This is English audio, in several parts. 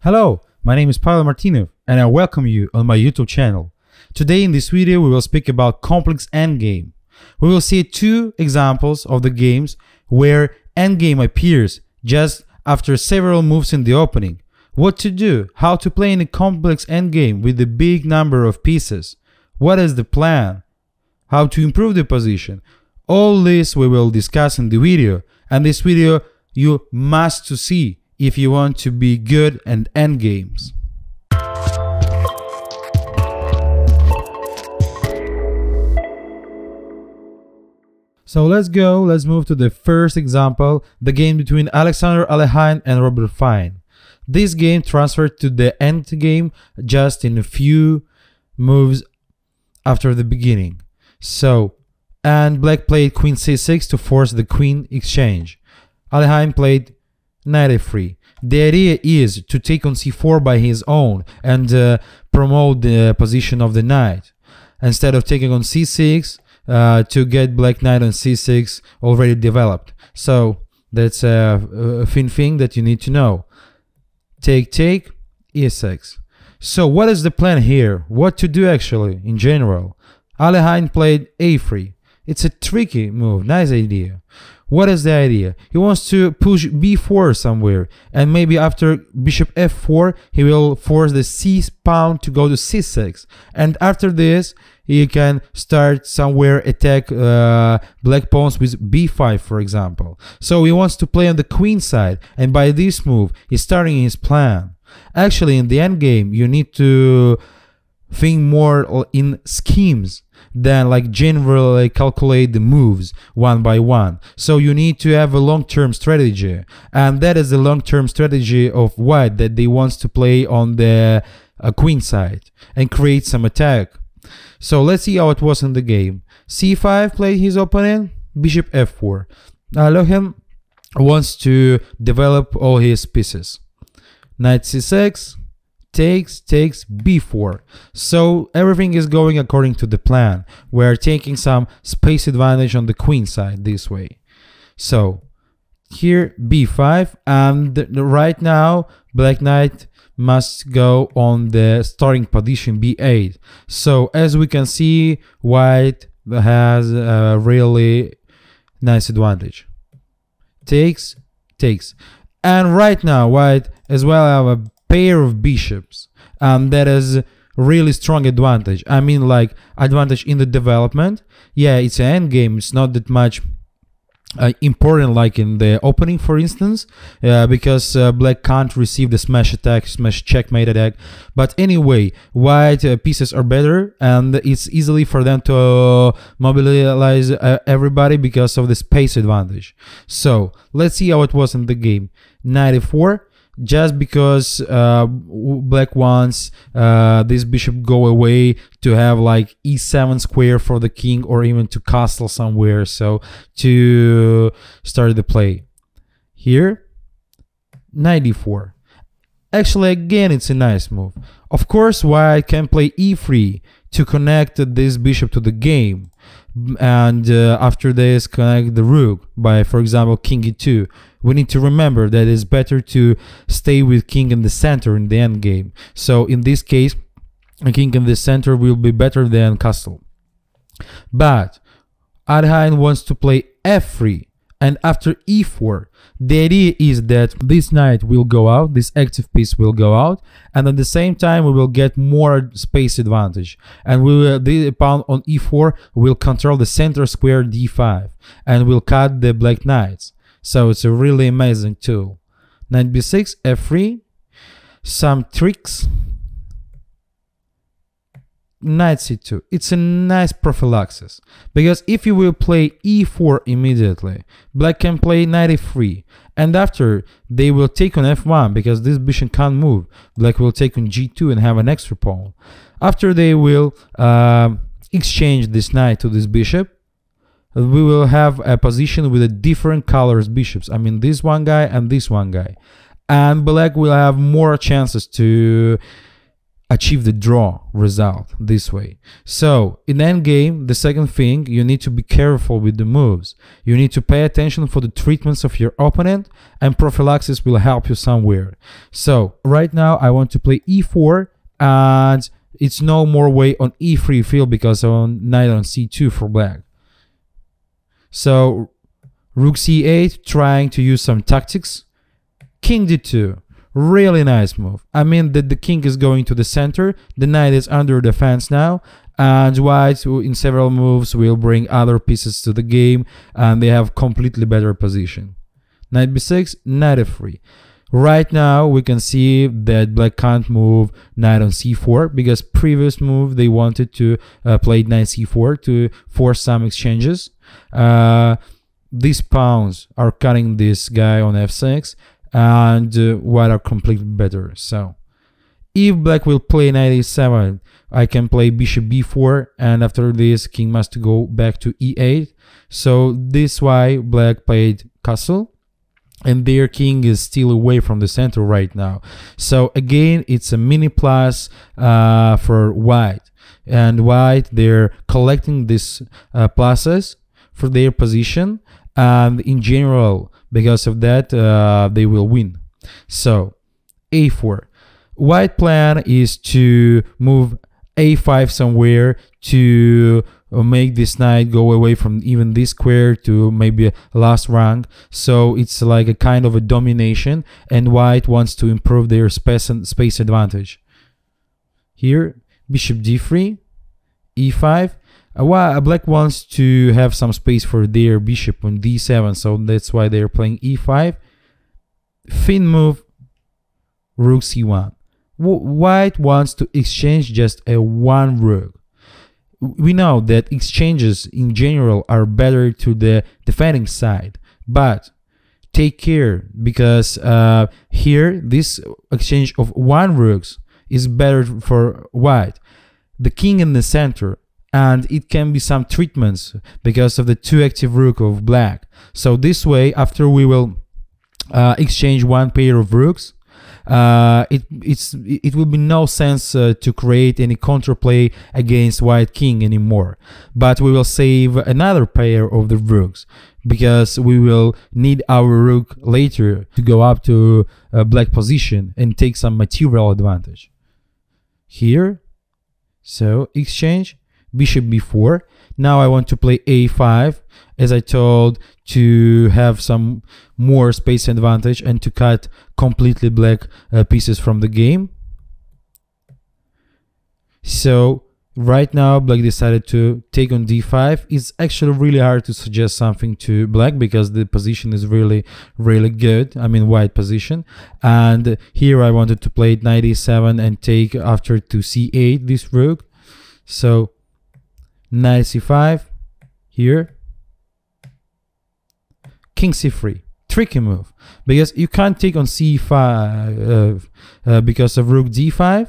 Hello, my name is Pavel Martinov and I welcome you on my YouTube channel. Today in this video we will speak about complex endgame. We will see two examples of the games where endgame appears just after several moves in the opening. What to do, how to play in a complex endgame with a big number of pieces. What is the plan? How to improve the position. All this we will discuss in the video, and this video you must to see if you want to be good at endgames. So let's move to the first example, the game between Alexander Alekhine and Robert Fine. This game transferred to the end game just in a few moves after the beginning. And black played queen c6 to force the queen exchange. Alekhine played knight f3. The idea is to take on c4 by his own and promote the position of the knight, instead of taking on c6 to get black knight on c6 already developed. So that's a thing that you need to know. Take, e6. So what is the plan here? What to do actually in general? Alekhine played a3. It's a tricky move, nice idea. What is the idea? He wants to push b4 somewhere, and maybe after bishop f4 he will force the c pawn to go to c6, and after this he can start somewhere attack black pawns with b5, for example. So he wants to play on the queen side, and by this move he's starting his plan. Actually in the endgame you need to think more in schemes than like generally calculate the moves one by one. So you need to have a long-term strategy, and that is the long-term strategy of white, that they wants to play on the queen side and create some attack. So let's see how it was in the game. c5 played his opponent, bishop f4. Alekhine wants to develop all his pieces. Knight c6, takes b4. So everything is going according to the plan. We're taking some space advantage on the queen side this way. So here b5, and right now black knight must go on the starting position b8. So as we can see, white has a really nice advantage. Takes, and right now white as well have a pair of bishops, and that is really strong advantage. I mean, like, advantage in the development. Yeah, it's an end game, it's not that much important like in the opening, for instance, because black can't receive the smash attack, smash checkmate attack. But anyway, white pieces are better, and it's easily for them to mobilize everybody because of the space advantage. So let's see how it was in the game. Knight f4. Just because black wants this bishop go away to have like e7 square for the king, or even to castle somewhere, so to start the play. Here, knight d4. Actually, again, it's a nice move. Of course, white can play e3 to connect this bishop to the game, and after this connect the rook by, for example, king e2. We need to remember that it's better to stay with king in the center in the end game. So in this case, a king in the center will be better than castle. But Alekhine wants to play f3, and after e4, the idea is that this knight will go out, this active piece will go out, and at the same time we will get more space advantage, and the pawn on e4 will control the center square d5 and will cut the black knights. So it's a really amazing tool. Knight b6, f3, some tricks. Knight c2. It's a nice prophylaxis, because if you will play e4 immediately, black can play knight f3, and after they will take on f1 because this bishop can't move. Black will take on g2 and have an extra pawn. After they will exchange this knight to this bishop, we will have a position with a different colors bishops. I mean, this one guy and this one guy, and black will have more chances to achieve the draw result this way. So in endgame, the second thing, you need to be careful with the moves. You need to pay attention for the treatments of your opponent, and prophylaxis will help you somewhere. So right now I want to play e4, and it's no more way on e3 field because on knight on c2 for black. So rook c8, trying to use some tactics. King d2. Really nice move. I mean that the king is going to the center, the knight is under the fence now, and white in several moves will bring other pieces to the game, and they have completely better position. Knight b6, knight f3. Right now we can see that black can't move knight on c4 because previous move they wanted to play knight c4 to force some exchanges. These pawns are cutting this guy on f6, and white are completely better. So if black will play knight a7, I can play bishop b4, and after this king must go back to e8. So this why black played castle, and their king is still away from the center right now. So again, it's a mini plus for white, and white, they're collecting these pluses for their position, and in general, because of that, they will win. So a4. White plan is to move a5 somewhere to make this knight go away from even this square to maybe last rank. So it's like a kind of a domination, and white wants to improve their space advantage. Here, bishop d3, e5. Black wants to have some space for their bishop on d7, so that's why they're playing e5. Thin move, rook c1. White wants to exchange just a one rook. We know that exchanges in general are better to the defending side, but take care, because here this exchange of one rooks is better for white. The king in the center, and it can be some treatments because of the two active rook of black. So this way, after we will exchange one pair of rooks, it will be no sense to create any counterplay against white king anymore. But we will save another pair of the rooks, because we will need our rook later to go up to black position and take some material advantage. Here, so exchange, bishop b4. Now I want to play a5, as I told, to have some more space advantage and to cut completely black pieces from the game. So right now black decided to take on d5. It's actually really hard to suggest something to black because the position is really good. I mean white position. And here I wanted to play knight e7 and take after to c8 this rook. So knight c5 here, king c3. Tricky move, because you can't take on c5 because of rook d5,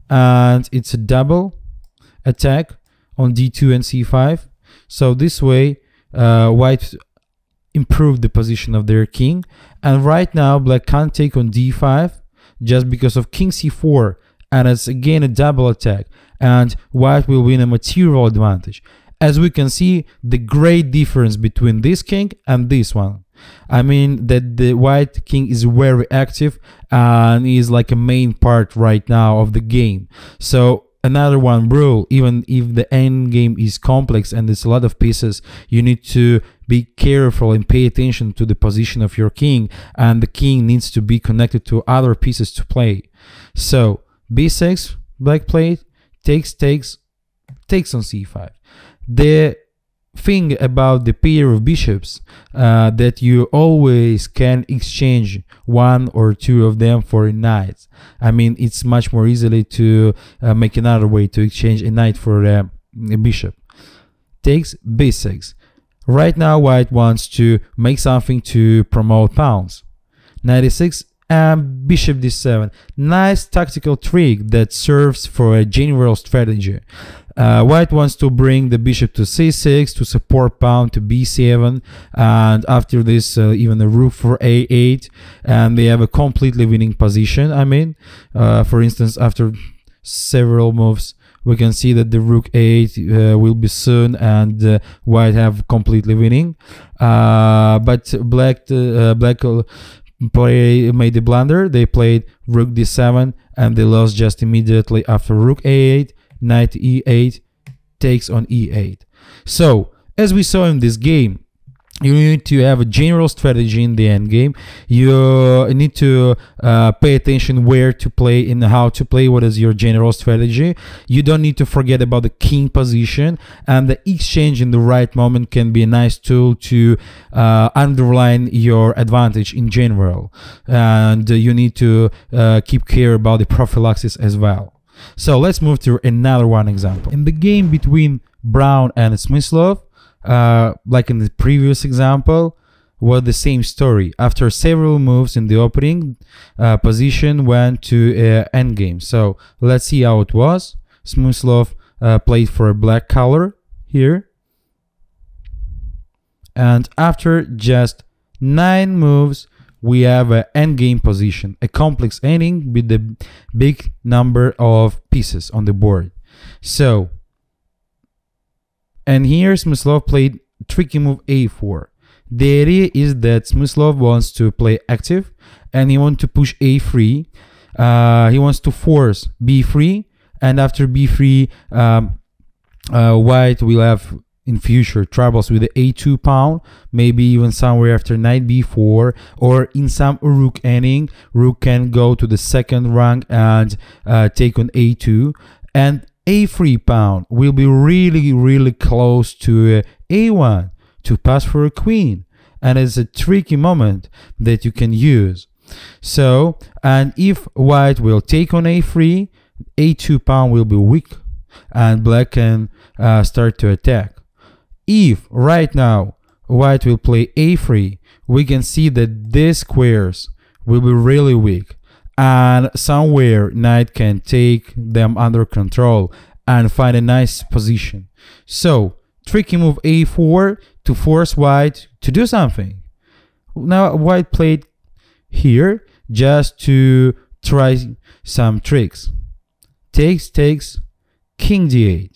and it's a double attack on d2 and c5. So this way white improved the position of their king, and right now black can't take on d5 just because of king c4, and it's again a double attack, and white will win a material advantage. As we can see, the great difference between this king and this one. I mean that the white king is very active and is like a main part right now of the game. So another one rule, even if the end game is complex and there's a lot of pieces, you need to be careful and pay attention to the position of your king, and the king needs to be connected to other pieces to play. So b6, black played, takes on c5. The thing about the pair of bishops that you always can exchange one or two of them for knights. I mean, it's much more easily to make another way to exchange a knight for a bishop. Takes b6. Right now white wants to make something to promote pawns. Knight e6 and bishop d7. Nice tactical trick that serves for a general strategy. White wants to bring the bishop to c6 to support pawn to b7, and after this even the rook for a8, and they have a completely winning position. I mean, for instance, after several moves, we can see that the rook a8 will be soon, and white have completely winning. But black made the blunder. They played rook d7 and they lost just immediately after rook a8, knight e8, takes on e8. So as we saw in this game, you need to have a general strategy in the endgame. You need to pay attention where to play and how to play. What is your general strategy? You don't need to forget about the king position, and the exchange in the right moment can be a nice tool to underline your advantage in general. And you need to keep care about the prophylaxis as well. So let's move to another one example. In the game between Brown and Smyslov, like in the previous example, was the same story. After several moves in the opening position, went to endgame. So let's see how it was. Smyslov played for a black color here, and after just 9 moves, we have an endgame position, a complex ending with the big number of pieces on the board. So, and here Smyslov played tricky move a4. The idea is that Smyslov wants to play active and he wants to push a3. He wants to force b3, and after b3, white will have in future troubles with the a2 pawn, maybe even somewhere after knight b4, or in some rook ending, rook can go to the second rank and take on a2, and a3 pawn will be really close to a1 to pass for a queen, and it's a tricky moment that you can use. So, and if white will take on a3, a2 pawn will be weak and black can start to attack. If right now white will play a3, we can see that these squares will be really weak, and somewhere knight can take them under control and find a nice position. So tricky move a4 to force white to do something. Now white played here just to try some tricks. Takes, king d8.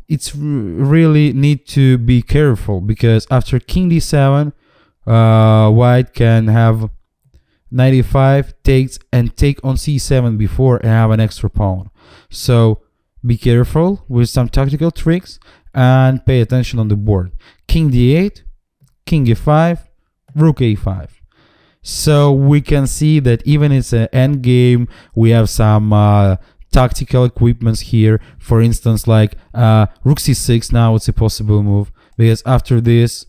It's really need to be careful, because after king d7, white can have knight e5, takes, and take on c7 before and have an extra pawn. So be careful with some tactical tricks and pay attention on the board. King d8, king e5, rook a5. So we can see that even it's an end game, we have some tactical equipments here. For instance, like rook c6. Now it's a possible move, because after this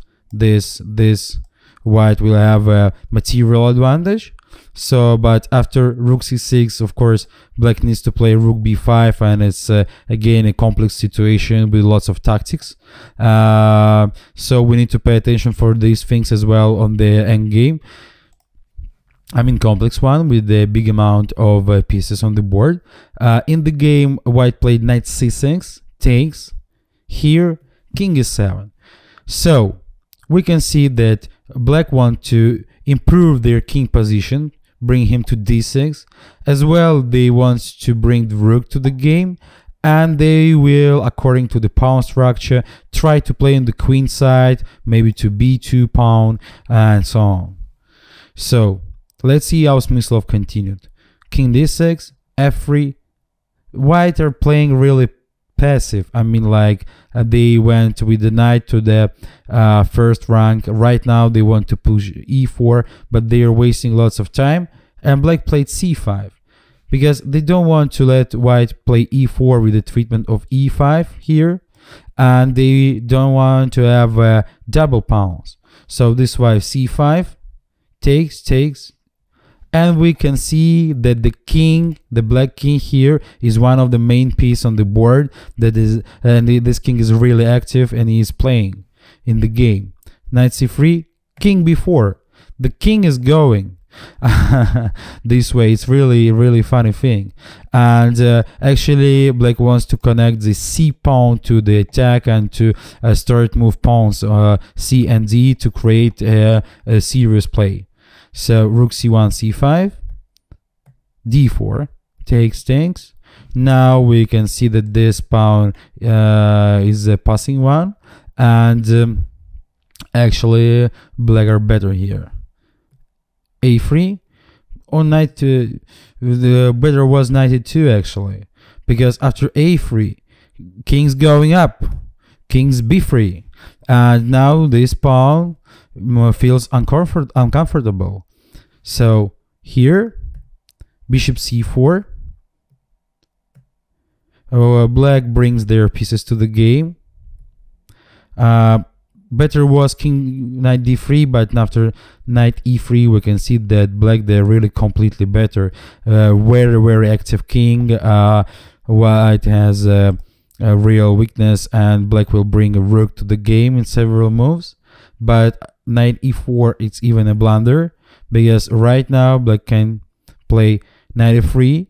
white will have a material advantage. So, but after rook c6, of course, black needs to play rook b5, and it's again a complex situation with lots of tactics. So we need to pay attention for these things as well on the end game. I mean, complex one with the big amount of pieces on the board. In the game, white played knight c6, takes, here, king e7. So we can see that black want to improve their king position, bring him to d6. As well, they want to bring the rook to the game, and they will, according to the pawn structure, try to play on the queen side, maybe to b2 pawn, and so on. So let's see how Smyslov continued. King d6, f3. White are playing really passive. I mean, like they went with the knight to the first rank. Right now they want to push e4, but they are wasting lots of time. And black played c5, because they don't want to let white play e4 with the treatment of e5 here, and they don't want to have double pawns. So this is why c5 takes. And we can see that the king, the black king here, is one of the main pieces on the board. That is, and this king is really active and he is playing in the game. Knight c3, king b4. The king is going this way. It's really funny thing. And actually, black wants to connect the c pawn to the attack and to start move pawns c and d to create a serious play. So rook c1, c5, d4, takes things. Now we can see that this pawn is a passing one, and actually black are better here. A3 on knight, the better was knight e2 actually, because after a3, king's going up, king's b3, and now this pawn feels uncomfortable. So here, bishop c4. Black brings their pieces to the game. Better was king knight d3, but after knight e3 we can see that black, they're really completely better. Very active king. White has a real weakness, and black will bring a rook to the game in several moves. But knight e4, it's even a blunder, because right now black can play knight e3,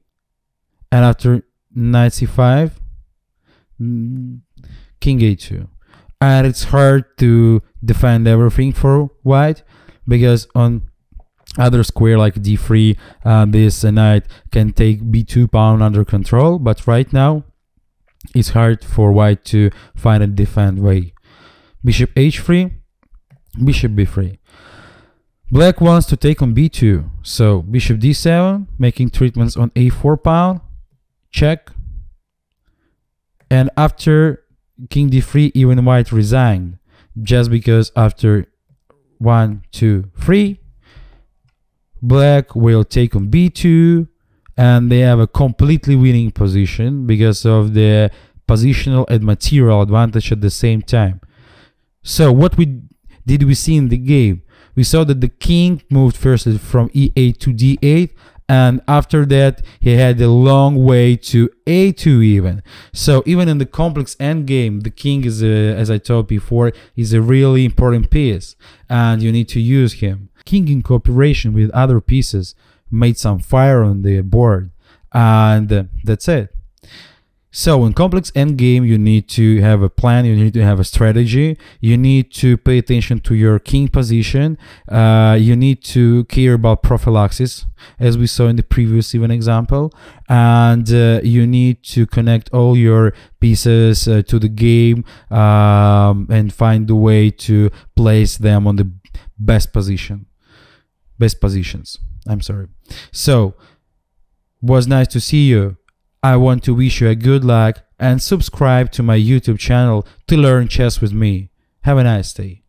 and after knight c5, king a2. And it's hard to defend everything for white, because on other square like d3, this knight can take b2 pawn under control, but right now it's hard for white to find a defend way. Bishop h3, bishop b3. Black wants to take on b2, so bishop d7, making treatments on a4 pawn, check, and after king d3, even white resigned, just because after 1, 2, 3, black will take on b2, and they have a completely winning position because of the positional and material advantage at the same time. So what did we see in the game? We saw that the king moved first from e8 to d8, and after that he had a long way to a2 even. So even in the complex endgame, the king is, as I told before, is a really important piece, and you need to use him. King in cooperation with other pieces made some fire on the board, and that's it. So in complex endgame, you need to have a plan, you need to have a strategy, you need to pay attention to your king position, you need to care about prophylaxis, as we saw in the previous even example, and you need to connect all your pieces to the game, and find a way to place them on the best positions. I'm sorry. So, was nice to see you. I want to wish you a good luck, and subscribe to my YouTube channel to learn chess with me. Have a nice day.